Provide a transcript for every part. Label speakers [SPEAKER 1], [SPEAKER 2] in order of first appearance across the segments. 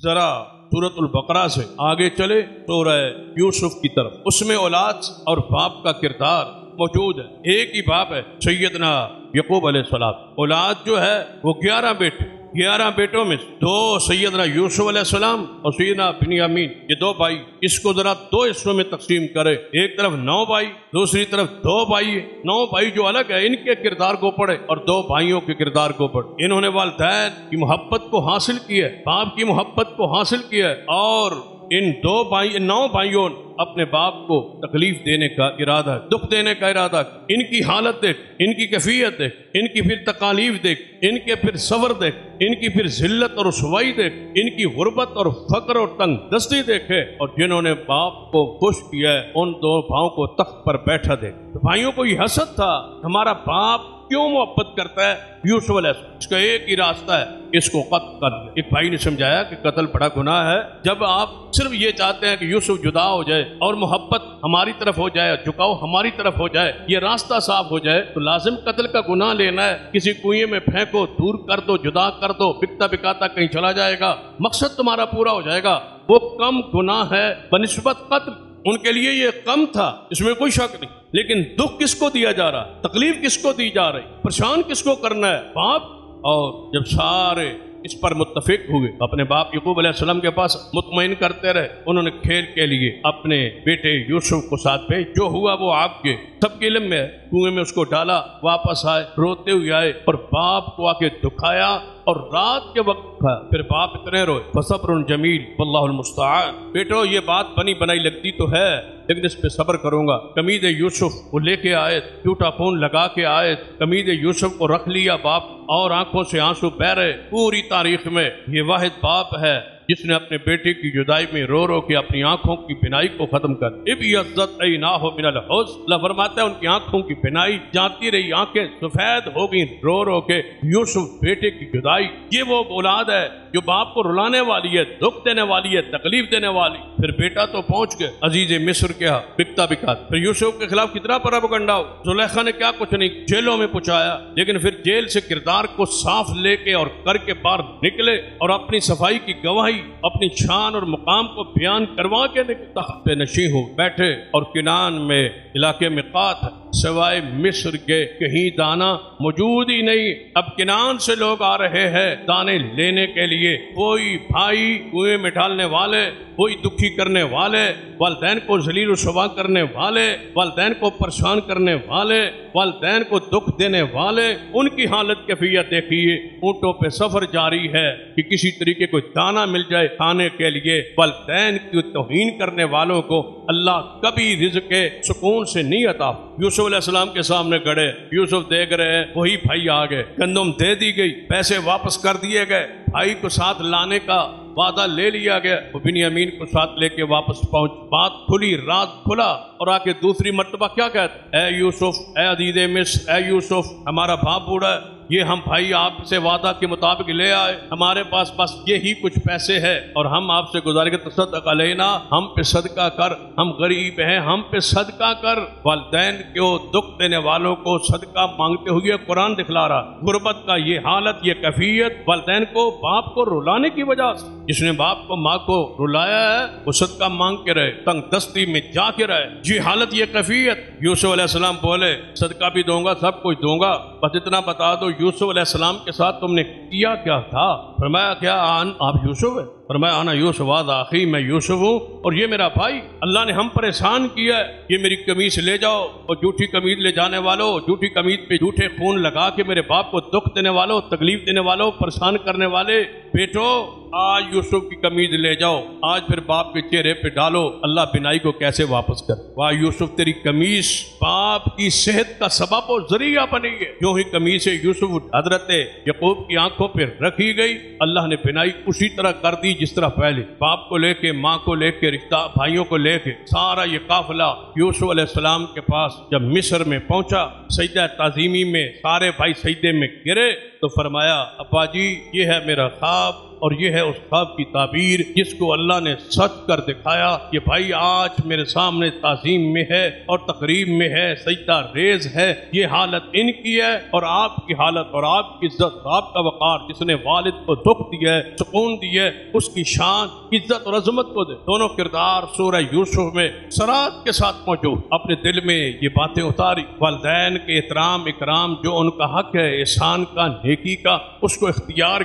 [SPEAKER 1] ذرا سورۃ البقرہ سے آگے چلے سورہ یوسف کی طرف، اس میں اولاد اور باپ کا کردار موجود ہے۔ ایک ہی باپ ہے سیدنا یعقوب علیہ السلام، اولاد جو ہے وہ 11 بیٹے، 11 بیٹوں میں 2 سیدنا یوسف علیہ السلام اور سیدنا بنیامین، یہ 2 بھائی۔ اس کو ذرا 2 حصوں میں تقسیم کرے، ایک طرف 9 بھائی، دوسری طرف 2 بھائی۔ 9 بھائی جو الگ ہے ان کے کردار کو پڑھے اور 2 بھائیوں کے کردار کو پڑھے۔ انہوں نے والدین کی محبت کو حاصل کیا ہے، باپ کی محبت کو حاصل کیا ہے، اور ان 9 بھائیوں نے اپنے باپ کو تکلیف دینے کا ارادہ، دکھ دینے کا ارادہ۔ ان کی حالت دیکھ، ان کی کیفیت دیکھ، ان کی پھر تکالیف دیکھ، ان کے پھر صبر دیکھ، ان کی پھر ذلت اور رسوائی دیکھ، ان کی غربت اور فقر اور تنگ دستی دیکھے، اور جنہوں نے باپ کو خوش کیا ہے ان 2 بھائیوں کو تخت پر بیٹھا دیکھ۔ بھائیوں کو یہ حسد تھا، ہمارا باپ کیوں محبت کرتا ہے یوسف علیہ السلام، اس کا ایک ہی راستہ ہے، اس کو قتل کر دیا۔ ایک بھائی نے سمجھایا کہ قتل بڑا گناہ ہے، جب آپ صرف یہ چاہتے ہیں کہ یوسف جدا ہو جائے اور محبت ہماری طرف ہو جائے، جھکاؤ ہماری طرف ہو جائے، یہ راستہ صاف ہو جائے، تو لازم قتل کا گناہ لینا ہے۔ کسی کنویں میں پھینکو، دور کر دو، جدا کر دو، بکتا بکاتا کہیں چلا جائے گا، مقصد تمہارا پورا ہو جائے گا۔ وہ کم گناہ ہے بنسبت قتل، ان کے لیے یہ کم تھا، اس میں کوئی شک نہیں۔ لیکن دکھ کس کو دیا جا رہا، تکلیف کس کو دی جا رہی، پریشان کس کو کرنا ہے؟ باپ۔ اور جب سارے اس پر متفق ہوئے، اپنے باپ یعقوب علیہ السلام کے پاس مطمئن کرتے رہے، انہوں نے کھیل کے لیے اپنے بیٹے یوسف کو ساتھ بھیج۔ جو ہوا وہ آپ کے سب کے علم میں ہے، کنویں میں اس کو ڈالا، واپس آئے، روتے ہوئے آئے اور باپ کو آ کے دکھایا، اور رات کے وقت پھر باپ اتنے روئے، فصبر جمیل واللہ المستعان۔ بیٹو یہ بات بنی بنائی لگتی تو ہے، لیکن اس پہ صبر کروں گا۔ قمید یوسف وہ لے کے آئے، ٹوٹا خون لگا کے آئے، قمید یوسف کو رکھ لیا باپ، اور آنکھوں سے آنسو بہ رہے۔ پوری تاریخ میں یہ واحد باپ ہے جس نے اپنے بیٹے کی جدائی میں رو رو کے اپنی آنکھوں کی بینائی کو ختم کر اب عزت عیناہ من الحزن۔ اللہ فرماتا ہے ان کی آنکھوں کی بینائی جاتی رہی، آنکھیں سفید ہو گئی رو رو کے۔ یوسف بیٹے کی جدائی، یہ وہ اولاد ہے جو باپ کو رلانے والی ہے، دکھ دینے والی ہے، تکلیف دینے والی۔ پھر بیٹا تو پہنچ گئے عزیز مصر کے ہاں بکتا بکات، پھر یوسف کے خلاف کتنا پروپیگنڈا ہو، زلیخا نے کیا کچھ نہیں، جیلوں میں پہنچایا، لیکن پھر جیل سے کردار کو صاف لے کے اور کر کے باہر نکلے، اور اپنی صفائی کی گواہی، اپنی شان اور مقام کو بیان کروا کے تخت پہ نشیں ہو بیٹھے۔ اور کنان میں علاقے میں قات ہے، سوائے مصر کے کہیں دانا موجود ہی نہیں۔ اب کنان سے لوگ آ رہے ہیں دانے لینے کے لیے، کوئی بھائی کنویں میں ڈالنے والے، کوئی دکھی کرنے والے، والدین کو ذلیل و رسوا کرنے والے، والدین کو پریشان کرنے والے، والدین کو دکھ دینے والے، ان کی حالت کیفیت دیکھیے۔ اونٹوں پہ سفر جاری ہے کہ کسی طریقے کو دانا مل جائے کھانے کے لیے۔ والدین کی توہین کرنے والوں کو اللہ کبھی رزق کے سکون سے نہیں عطا۔ یوسف علیہ السلام کے سامنے کھڑے، یوسف دیکھ رہے ہیں، وہی بھائی آ گئے، گندم دے دی گئی، پیسے واپس کر دیے گئے، بھائی کو ساتھ لانے کا وعدہ لے لیا گیا، وہ بنیامین کو ساتھ لے کے واپس پہنچ۔ بات کھلی، راز کھلا، اور آ کے دوسری مرتبہ کیا کہتے؟ اے یوسف، اے عزیز مصر، اے یوسف، ہمارا باپ بوڑھا ہے، یہ ہم بھائی آپ سے وعدہ کے مطابق لے آئے، ہمارے پاس بس یہی کچھ پیسے ہے، اور ہم آپ سے گزارے کہ تصدق علینا، ہم پہ صدقہ کر، ہم غریب ہیں، ہم پہ صدقہ کر۔ والدین کو دکھ دینے والوں کو صدقہ مانگتے ہوئے قرآن دکھلا رہا، غربت کا یہ حالت، یہ کیفیت، والدین کو باپ کو رلانے کی وجہ سے۔ جس نے باپ کو ماں کو رلایا ہے وہ صدقہ مانگ کے رہے، تنگ دستی میں جا کے رہے، یہ حالت، یہ کیفیت۔ یوسف علیہ السلام بولے صدقہ بھی دوں گا، سب کچھ دوں گا، بس اتنا بتا دو یوسف علیہ السلام کے ساتھ تم نے کیا کیا تھا؟ فرمایا کیا آپ یوسف ہے؟ فرمایا انا یوسف هذا اخی، میں یوسف ہوں اور یہ میرا بھائی، اللہ نے ہم پر احسان کیا ہے، یہ میری قمیص لے جاؤ، اور جھوٹی قمیص لے جانے والوں، جھوٹی قمیص پہ جھوٹے خون لگا کے میرے باپ کو دکھ دینے والوں، تکلیف دینے والوں، پریشان کرنے والے بیٹو، آج یوسف کی قمیص لے جاؤ، آج پھر باپ کے چہرے پہ ڈالو، اللہ بینائی کو کیسے واپس کر۔ واہ یوسف، تیری قمیص باپ کی صحت کا سبب و ذریعہ بنی ہے۔ یوں ہی قمیص یوسف حضرت یعقوب کی آنکھوں پہ رکھی گئی، اللہ نے بینائی اسی طرح کر دی جس طرح پہلے، باپ کو لے کے، ماں کو لے کے، رشتہ بھائیوں کو لے کے، سارا یہ قافلہ یوسف علیہ السلام کے پاس جب مصر میں پہنچا، سجدہ تعظیمی میں سارے بھائی سجدے میں گرے، تو فرمایا ابا جی یہ ہے میرا خواب، اور یہ ہے اس خواب کی تعبیر جس کو اللہ نے سچ کر دکھایا کہ بھائی آج میرے سامنے تعظیم میں ہے اور تقریب میں ہے، سجدہ ریز ہے، یہ حالت ان کی ہے اور آپ کی حالت اور آپ کی عزت، آپ کا وقار، جس نے والد کو دکھ دیا ہے، سکون دیا ہے، اس کی شان، عزت اور عظمت کو دے۔ دونوں کردار سورہ یوسف میں سرات کے ساتھ موجود۔ اپنے دل میں یہ باتیں اتاری، والدین کے احترام اکرام جو ان کا حق ہے، احسان کا، نیکی کا، اس کو اختیار،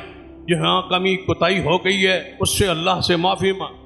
[SPEAKER 1] جہاں کمی کوتاہی ہو گئی ہے اس سے اللہ سے معافی مانگ۔